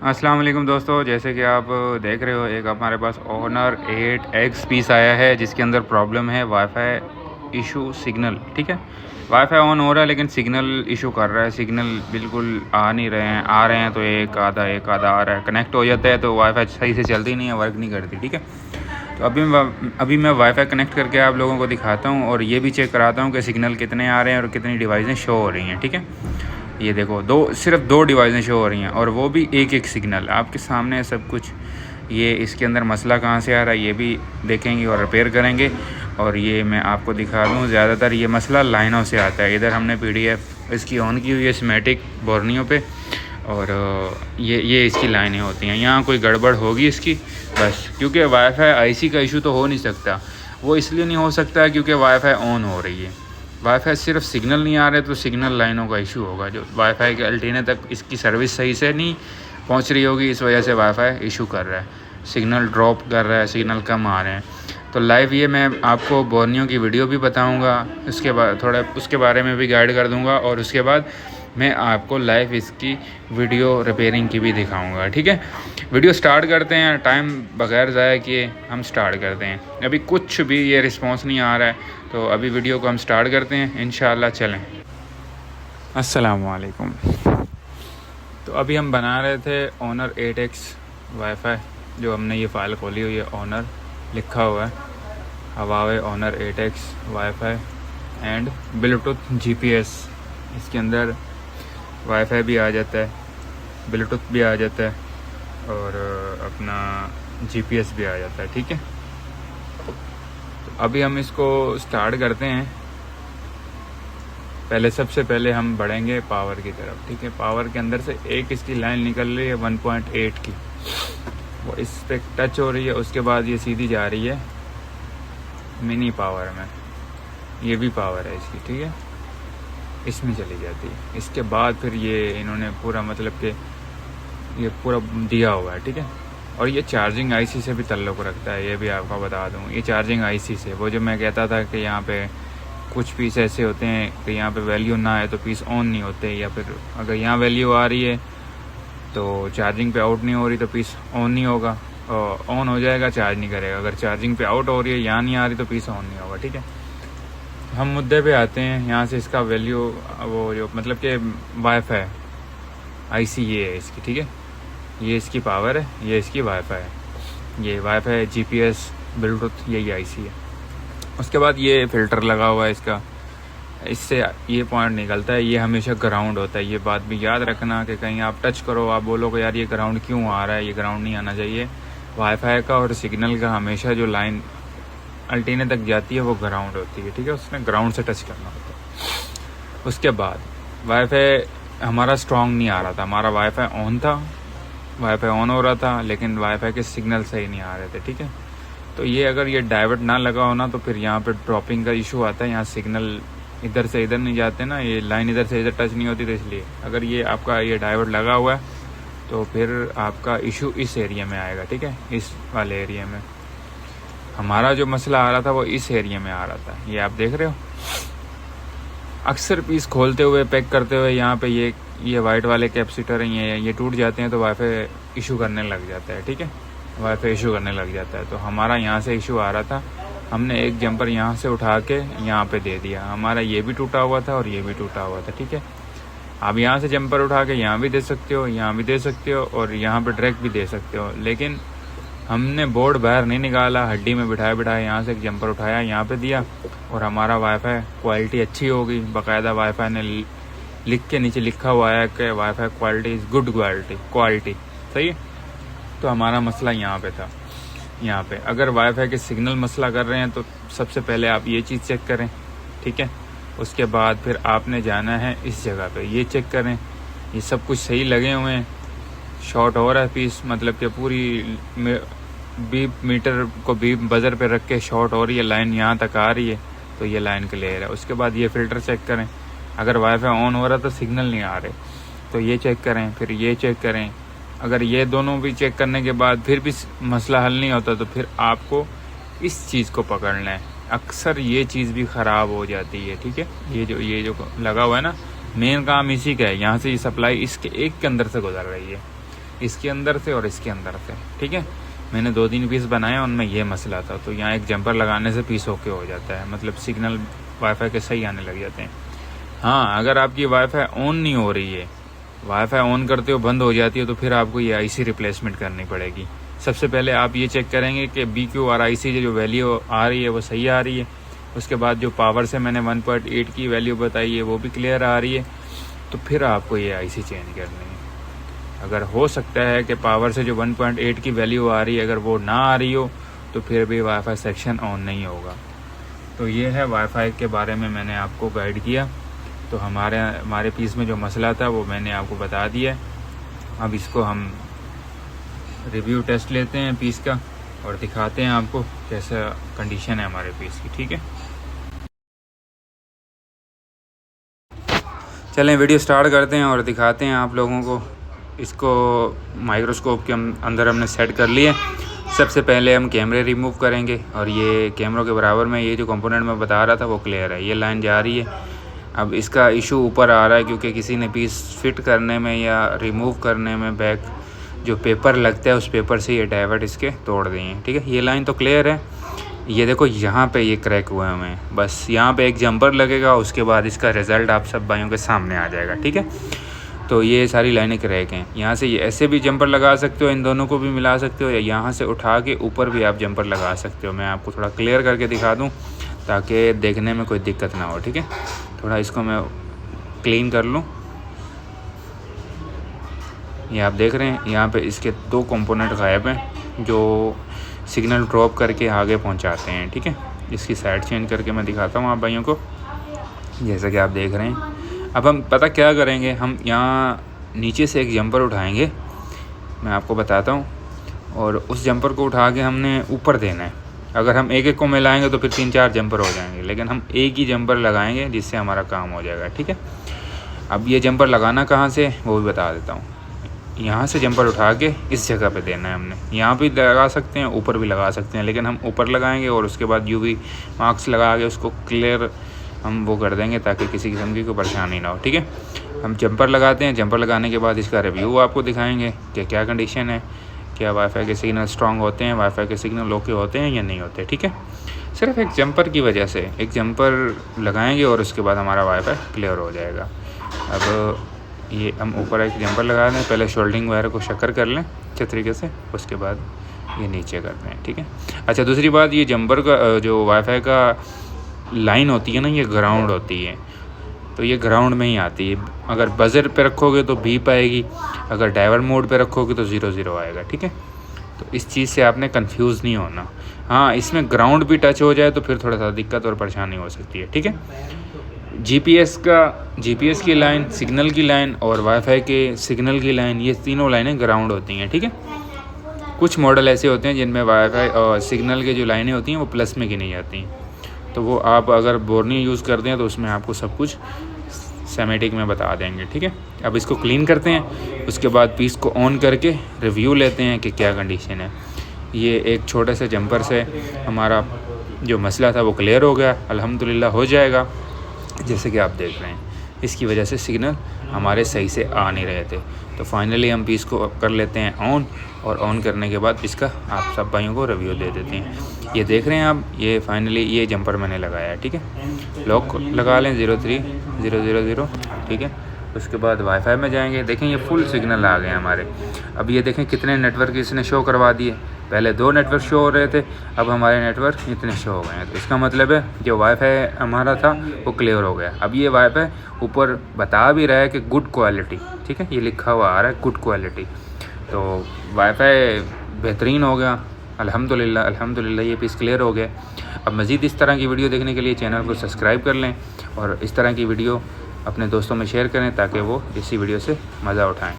अस्सलाम वालेकुम दोस्तों, जैसे कि आप देख रहे हो एक हमारे पास ऑनर 8X पीस आया है जिसके अंदर प्रॉब्लम है वाईफाई इशू सिग्नल। ठीक है, वाईफाई ऑन हो रहा है लेकिन सिग्नल इशू कर रहा है। सिग्नल बिल्कुल आ नहीं रहे हैं, आ रहे हैं तो एक आधा आ रहा है। कनेक्ट हो जाता है तो वाईफाई सही से चलती नहीं है, वर्क नहीं करती। ठीक है, तो अभी मैं वाईफाई कनेक्ट करके आप लोगों को दिखाता हूँ और ये भी चेक कराता हूँ कि सिग्नल कितने आ रहे हैं और कितनी डिवाइसें शो हो रही हैं। ठीक है, ये देखो सिर्फ दो डिवाइसें शो हो रही हैं और वो भी एक सिग्नल आपके सामने है सब कुछ। ये इसके अंदर मसला कहाँ से आ रहा है ये भी देखेंगे और रिपेयर करेंगे। और ये मैं आपको दिखा दूँ, ज़्यादातर ये मसला लाइनों से आता है। इधर हमने PDF इसकी ऑन की हुई है स्मेटिक बोर्नियों पे, और ये इसकी लाइनें होती हैं। यहाँ कोई गड़बड़ होगी इसकी बस, क्योंकि वाईफाई IC का इशू तो हो नहीं सकता। वो इसलिए नहीं हो सकता क्योंकि वाईफाई ऑन हो रही है। वाईफाई सिर्फ सिग्नल नहीं आ रहे तो सिग्नल लाइनों का इशू होगा, जो वाईफाई के एंटीने तक इसकी सर्विस सही से नहीं पहुंच रही होगी, इस वजह से वाईफाई इशू कर रहा है, सिग्नल ड्रॉप कर रहा है, सिग्नल कम आ रहे हैं। तो लाइव ये मैं आपको बोर्नियो की वीडियो भी बताऊंगा, उसके बाद थोड़ा उसके बारे में भी गाइड कर दूंगा, और उसके बाद मैं आपको लाइव इसकी वीडियो रिपेयरिंग की भी दिखाऊंगा। ठीक है, वीडियो स्टार्ट करते हैं, टाइम बगैर ज़ाया किए हम स्टार्ट करते हैं। अभी कुछ भी ये रिस्पांस नहीं आ रहा है तो अभी वीडियो को हम स्टार्ट करते हैं इंशाल्लाह। चलें। अस्सलाम वालेकुम। तो अभी हम बना रहे थे ऑनर 8X वाईफाई, जो हमने ये फ़ाइल खोली हुई है, ऑनर लिखा हुआ है, Huawei Honor 8X wifi and Bluetooth GPS। इसके अंदर वाईफाई भी आ जाता है, ब्लूटूथ भी आ जाता है और अपना GPS भी आ जाता है। ठीक है, तो अभी हम इसको स्टार्ट करते हैं। सबसे पहले हम बढ़ेंगे पावर की तरफ। ठीक है, पावर के अंदर से एक इसकी लाइन निकल रही है 1.8 की, वो इस पे टच हो रही है। उसके बाद ये सीधी जा रही है मिनी पावर में, ये भी पावर है इसकी। ठीक है, इसमें चली जाती है। इसके बाद फिर ये इन्होंने पूरा मतलब कि ये पूरा दिया हुआ है। ठीक है, और ये चार्जिंग IC से भी ताल्लुक़ रखता है, ये भी आपको बता दूँ। ये चार्जिंग IC से, वो जो मैं कहता था कि यहाँ पे कुछ पीस ऐसे होते हैं कि यहाँ पे वैल्यू ना आए तो पीस ऑन नहीं होते, या फिर अगर यहाँ वैल्यू आ रही है तो चार्जिंग पे आउट नहीं हो रही तो पीस ऑन नहीं होगा, और ऑन हो जाएगा चार्ज नहीं करेगा। अगर चार्जिंग पे आउट हो रही है, यहाँ नहीं आ रही तो पीस ऑन नहीं होगा। ठीक है, हम मुद्दे पे आते हैं। यहाँ से इसका वैल्यू, वो जो मतलब कि वाईफाई IC ये है इसकी। ठीक है, ये इसकी पावर है, ये इसकी वाईफाई है, ये वाईफाई GPS ब्लूटूथ यही IC है। उसके बाद ये फ़िल्टर लगा हुआ है इसका, इससे ये पॉइंट निकलता है, ये हमेशा ग्राउंड होता है। ये बात भी याद रखना कि कहीं आप टच करो, आप बोलो कि यार ये ग्राउंड क्यों आ रहा है, ये ग्राउंड नहीं आना चाहिए। वाईफाई का और सिग्नल का हमेशा जो लाइन एंटीने तक जाती है वो ग्राउंड होती है। ठीक है, उसने ग्राउंड से टच करना होता है। उसके बाद वाईफाई हमारा स्ट्रॉन्ग नहीं आ रहा था, हमारा वाईफाई ऑन था, वाईफाई ऑन हो रहा था, लेकिन वाईफाई के सिग्नल सही नहीं आ रहे थे। ठीक है, तो ये अगर ये डाइवर्ट ना लगा हो ना तो फिर यहाँ पे ड्रॉपिंग का इशू आता है। यहाँ सिग्नल इधर से इधर नहीं जाते ना, ये लाइन इधर से इधर टच नहीं होती, तो इसलिए अगर ये आपका ये डाइवर्ट लगा हुआ है तो फिर आपका इशू इस एरिया में आएगा। ठीक है, इस वाले एरिया में हमारा जो मसला आ रहा था वो इस एरिया में आ रहा था। ये आप देख रहे हो, अक्सर पीस खोलते हुए पैक करते हुए यहाँ पे ये वाइट वाले कैपेसिटर हैं, ये टूट जाते हैं तो वाईफाई इशू करने लग जाता है। ठीक है, वाईफाई इशू करने लग जाता है। तो हमारा यहाँ से इशू आ रहा था, हमने एक जंपर यहाँ से उठा के यहाँ पे दे दिया। हमारा ये भी टूटा हुआ था और ये भी टूटा हुआ था। ठीक है, आप यहाँ से जंपर उठा के यहाँ भी दे सकते हो, यहाँ भी दे सकते हो, और यहाँ पे डायरेक्ट भी दे सकते हो। लेकिन हमने बोर्ड बाहर नहीं निकाला, हड्डी में बिठाए यहाँ से एक जंपर उठाया, यहाँ पे दिया, और हमारा वाईफाई क्वालिटी अच्छी हो गई। बाकायदा वाईफाई ने लिख के नीचे लिखा हुआ है कि wifi quality is good quality. सही है, तो हमारा मसला यहाँ पे था। यहाँ पे अगर वाईफाई के सिग्नल मसला कर रहे हैं तो सबसे पहले आप ये चीज़ चेक करें। ठीक है, उसके बाद फिर आपने जाना है इस जगह पे, ये चेक करें ये सब कुछ सही लगे हुए हैं। शॉर्ट हो रहा है पीस, मतलब कि पूरी बीप मीटर को बीप बजर पे रख के शॉर्ट हो रही है, लाइन यहाँ तक आ रही है तो ये लाइन क्लियर है। उसके बाद ये फ़िल्टर चेक करें, अगर वाईफाई ऑन हो रहा तो सिग्नल नहीं आ रहे तो ये चेक करें, फिर ये चेक करें। अगर ये दोनों भी चेक करने के बाद फिर भी मसला हल नहीं होता तो फिर आपको इस चीज़ को पकड़ना है। अक्सर ये चीज़ भी ख़राब हो जाती है। ठीक है, ये जो लगा हुआ है ना, मेन काम इसी का है। यहाँ से ये सप्लाई इसके एक के अंदर से गुजर रही है, इसके अंदर से और इसके अंदर से, ठीक है। मैंने 2-3 पीस बनाए, उनमें ये मसला था, तो यहाँ एक जंपर लगाने से पीस ओके हो जाता है, मतलब सिग्नल वाईफाई के सही आने लग जाते हैं। हाँ, अगर आपकी वाईफाई ऑन नहीं हो रही है, वाईफाई ऑन करते हो बंद हो जाती है, तो फिर आपको ये आईसी रिप्लेसमेंट करनी पड़ेगी। सबसे पहले आप ये चेक करेंगे कि BQRIC से जो वैल्यू आ रही है वो सही आ रही है। उसके बाद जो पावर से मैंने 1.8 की वैल्यू बताई है वो भी क्लियर आ रही है, तो फिर आपको ये आईसी चेंज करनी है। अगर हो सकता है कि पावर से जो 1.8 की वैल्यू आ रही है अगर वो ना आ रही हो, तो फिर भी वाईफाई सेक्शन ऑन नहीं होगा। तो ये है वाईफाई के बारे में मैंने आपको गाइड किया। तो हमारे पीस में जो मसला था वो मैंने आपको बता दिया। अब इसको हम रिव्यू टेस्ट लेते हैं पीस का और दिखाते हैं आपको कैसा कंडीशन है हमारे पीस की, ठीक है। चलें वीडियो स्टार्ट करते हैं और दिखाते हैं आप लोगों को। इसको माइक्रोस्कोप के अंदर हमने सेट कर लिया। सबसे पहले हम कैमरे रिमूव करेंगे और ये कैमरों के बराबर में ये जो कंपोनेंट मैं बता रहा था वो क्लियर है, ये लाइन जा रही है। अब इसका इशू ऊपर आ रहा है क्योंकि किसी ने पीस फिट करने में या रिमूव करने में बैक जो पेपर लगता है उस पेपर से ये डाइवर्ट इसके तोड़ दिए हैं, ठीक है। ये लाइन तो क्लियर है। ये देखो यहाँ पे ये क्रैक हुए हुए हैं, बस यहाँ पे एक जंपर लगेगा, उसके बाद इसका रिज़ल्ट आप सब भाइयों के सामने आ जाएगा, ठीक है। तो ये सारी लाइनें क्रैक हैं। यहाँ से ये ऐसे भी जंपर लगा सकते हो, इन दोनों को भी मिला सकते हो, या यहाँ से उठा के ऊपर भी आप जंपर लगा सकते हो। मैं आपको थोड़ा क्लियर करके दिखा दूँ ताकि देखने में कोई दिक्कत ना हो, ठीक है। थोड़ा इसको मैं क्लीन कर लूँ। ये आप देख रहे हैं यहाँ पे इसके 2 कंपोनेंट गायब हैं जो सिग्नल ड्रॉप करके आगे पहुँचाते हैं, ठीक है। इसकी साइड चेंज करके मैं दिखाता हूँ आप भाइयों को, जैसा कि आप देख रहे हैं। अब हम पता क्या करेंगे, हम यहाँ नीचे से एक जंपर उठाएंगे, मैं आपको बताता हूँ, और उस जंपर को उठा के हमने ऊपर देना है। अगर हम एक एक को मिलाएंगे तो फिर 3-4 जंपर हो जाएंगे, लेकिन हम एक ही जंपर लगाएंगे जिससे हमारा काम हो जाएगा, ठीक है। अब ये जंपर लगाना कहाँ से वो भी बता देता हूँ। यहाँ से जंपर उठा के इस जगह पे देना है हमने। यहाँ भी लगा सकते हैं, ऊपर भी लगा सकते हैं, लेकिन हम ऊपर लगाएंगे और उसके बाद UV मार्क्स लगा के उसको क्लियर हम वो कर देंगे ताकि किसी किस्म की कोई परेशानी ना हो, ठीक है। हम जंपर लगाते हैं, जंपर लगाने के बाद इसका रिव्यू आपको दिखाएंगे कि क्या कंडीशन है, क्या वाईफाई के सिग्नल स्ट्रॉन्ग होते हैं, वाईफाई के सिग्नल ओके होते हैं या नहीं होते, ठीक है। सिर्फ एक जंपर की वजह से एक जंपर लगाएंगे और उसके बाद हमारा वाईफाई क्लियर हो जाएगा। अब ये हम ऊपर एक जंपर लगा दें, पहले शोल्डरिंग वायर को शक्कर कर लें अच्छे तरीके से, उसके बाद ये नीचे करते हैं, ठीक है। अच्छा, दूसरी बात, ये जंपर का जो वाईफाई का लाइन होती है ना, ये ग्राउंड होती है, तो ये ग्राउंड में ही आती है। अगर बजर पे रखोगे तो बीप आएगी, अगर डाइवर्ट मोड पे रखोगे तो 0-0 आएगा, ठीक है। तो इस चीज़ से आपने कंफ्यूज नहीं होना। हाँ, इसमें ग्राउंड भी टच हो जाए तो फिर थोड़ा सा दिक्कत और परेशानी हो सकती है, ठीक है। GPS की लाइन, सिग्नल की लाइन और वाईफाई के सिग्नल की लाइन, ये तीनों लाइनें ग्राउंड होती हैं, ठीक है। कुछ मॉडल ऐसे होते हैं जिनमें वाईफाई और सिग्नल के जो लाइनें होती हैं वो प्लस में गिनी जाती हैं, तो वो आप अगर बोर्नी यूज़ करते हैं तो उसमें आपको सब कुछ सेमेटिक में बता देंगे, ठीक है। अब इसको क्लीन करते हैं, उसके बाद पीस को ऑन करके रिव्यू लेते हैं कि क्या कंडीशन है। ये एक छोटे से जंपर से हमारा जो मसला था वो क्लियर हो गया, अल्हम्दुलिल्लाह हो जाएगा, जैसे कि आप देख रहे हैं। इसकी वजह से सिग्नल हमारे सही से आ नहीं रहे थे। तो फाइनली हम पीस को कर लेते हैं ऑन, और ऑन करने के बाद इसका आप सब भाइयों को रिव्यू दे देते हैं। ये देख रहे हैं आप, ये फाइनली ये जंपर मैंने लगाया है, ठीक है। लॉक लगा लें 03000, ठीक है। उसके बाद वाईफाई में जाएंगे, देखें ये फुल सिग्नल आ गए हमारे। अब ये देखें कितने नेटवर्क इसने शो करवा दिए। पहले 2 नेटवर्क शो हो रहे थे, अब हमारे नेटवर्क इतने शो हो गए हैं। तो इसका मतलब है जो वाईफाई हमारा था वो क्लियर हो गया। अब ये वाईफाई ऊपर बता भी रहा है कि गुड क्वालिटी, ठीक है, ये लिखा हुआ आ रहा है गुड क्वालिटी। तो वाईफाई बेहतरीन हो गया, अल्हम्दुलिल्लाह ये पीस क्लियर हो गया। अब मज़ीद इस तरह की वीडियो देखने के लिए चैनल को सब्सक्राइब कर लें और इस तरह की वीडियो अपने दोस्तों में शेयर करें ताकि वो इसी वीडियो से मज़ा उठाएं।